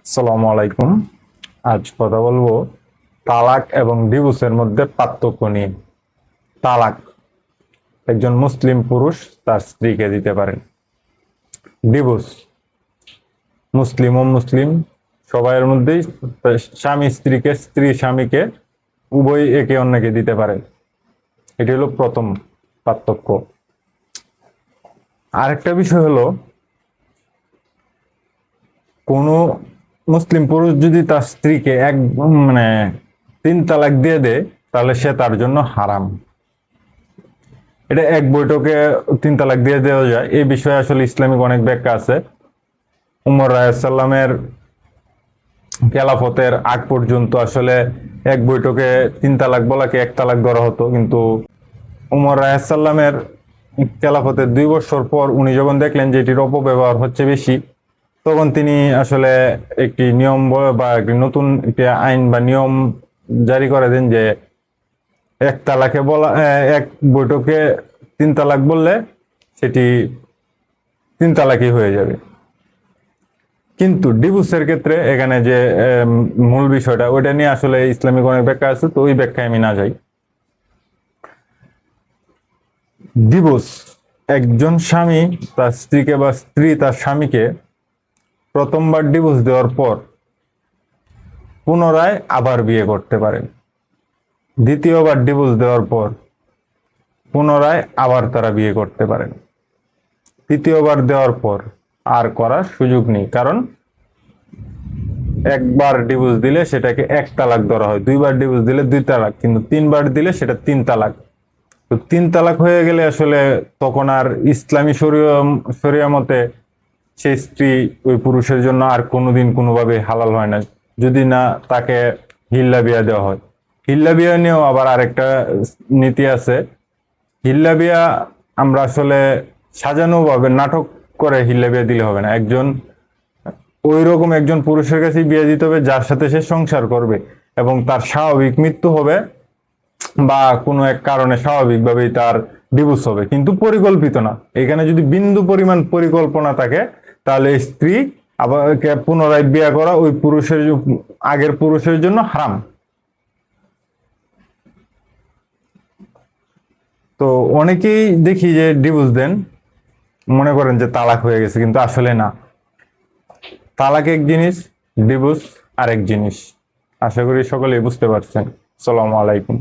আসসালামু আলাইকুম। আজ কথা বলবো তালাক এবং ডিভোর্সের মধ্যে পার্থক্য নিয়ে। তালাক একজন মুসলিম পুরুষ তার স্ত্রীকে দিতে পারেন। ডিভোর্স মুসলিম ও মুসলিম সবাইয়ের মধ্যেই স্বামী স্ত্রীকে, স্ত্রী স্বামীকে, উভয় একে অন্যকে দিতে পারে। এটি হলো প্রথম পার্থক্য। আরেকটা বিষয় হলো, কোনো মুসলিম পুরুষ যদি তার স্ত্রীকে মানে 3 তালাক দিয়ে দেয়, তাহলে সে তার জন্য হারাম। এটা এক বৈঠকে 3 তালাক দিয়ে দেওয়া যায়, এই বিষয়ে আসলে ইসলামিক অনেক ব্যাখ্যা আছে। উমর রায়সাল্লামের খেলাফতের আগ পর্যন্ত আসলে এক বৈঠকে 3 তালাক বলাকে 1 তালাক ধরা হতো, কিন্তু উমর রায়সাল্লামের খেলাফতের 2 বছর পর উনি যখন দেখলেন যে এটির অপব্যবহার হচ্ছে বেশি, তখন তিনি আসলে একটি নিয়ম বা একটি নতুন আইন বা নিয়ম জারি করে দেন যে 1 তালাকে বলা, এক বৈঠকে 3 তালাক বললে সেটি 3 তালাকই হয়ে যাবে। কিন্তু ডিভোর্সের ক্ষেত্রে এখানে যে মূল বিষয়টা, ওইটা নিয়ে আসলে ইসলামিক অনেক ব্যাখ্যা আছে, তো ওই ব্যাখ্যায় আমি না যাই। ডিভোর্স একজন স্বামী তার স্ত্রীকে বা স্ত্রী তার স্বামীকে প্রথমবার ডিভোর্স দেওয়ার পর পুনরায় আবার বিয়ে করতে পারেন। দ্বিতীয়বার ডিভোর্স দেওয়ার পর পুনরায় আবার তারা বিয়ে করতে পারেন। তৃতীয়বার দেওয়ার পর আর করার সুযোগ নেই, কারণ একবার ডিভোর্স দিলে সেটাকে 1 তালাক ধরা হয়, 2বার ডিভোর্স দিলে 2 তালাক, কিন্তু 3বার দিলে সেটা 3 তালাক। তো 3 তালাক হয়ে গেলে আসলে তখন আর ইসলামী শরিয়া মতে সেই স্ত্রী ওই পুরুষের জন্য আর কোনোদিন কোনোভাবে হালাল হয় না, যদি না তাকে হিল্লা বিয়া দেওয়া হয়। হিল্লা বিয়া নিয়েও আবার আরেকটা নীতি আছে। হিল্লা বিয়া আমরা আসলে সাজানো ভাবে নাটক করে হিল্লা বিয়া দিলে হবে না। ওই রকম একজন পুরুষের কাছে বিয়ে দিতে হবে যার সাথে সে সংসার করবে এবং তার স্বাভাবিক মৃত্যু হবে, বা কোনো এক কারণে স্বাভাবিকভাবেই তার ডিভোর্স হবে, কিন্তু পরিকল্পিত না। এখানে যদি বিন্দু পরিমাণ পরিকল্পনা থাকে, তাহলে স্ত্রী আবার পুনরায় বিয়ে করা ওই আগের পুরুষের জন্য হারাম। তো অনেকেই দেখি যে ডিভোর্স দেন, মনে করেন যে তালাক হয়ে গেছে, কিন্তু আসলে না। তালাক এক জিনিস, ডিভোর্স আরেক জিনিস। আশা করি সকলেই বুঝতে পারছেন। আসসালামু আলাইকুম।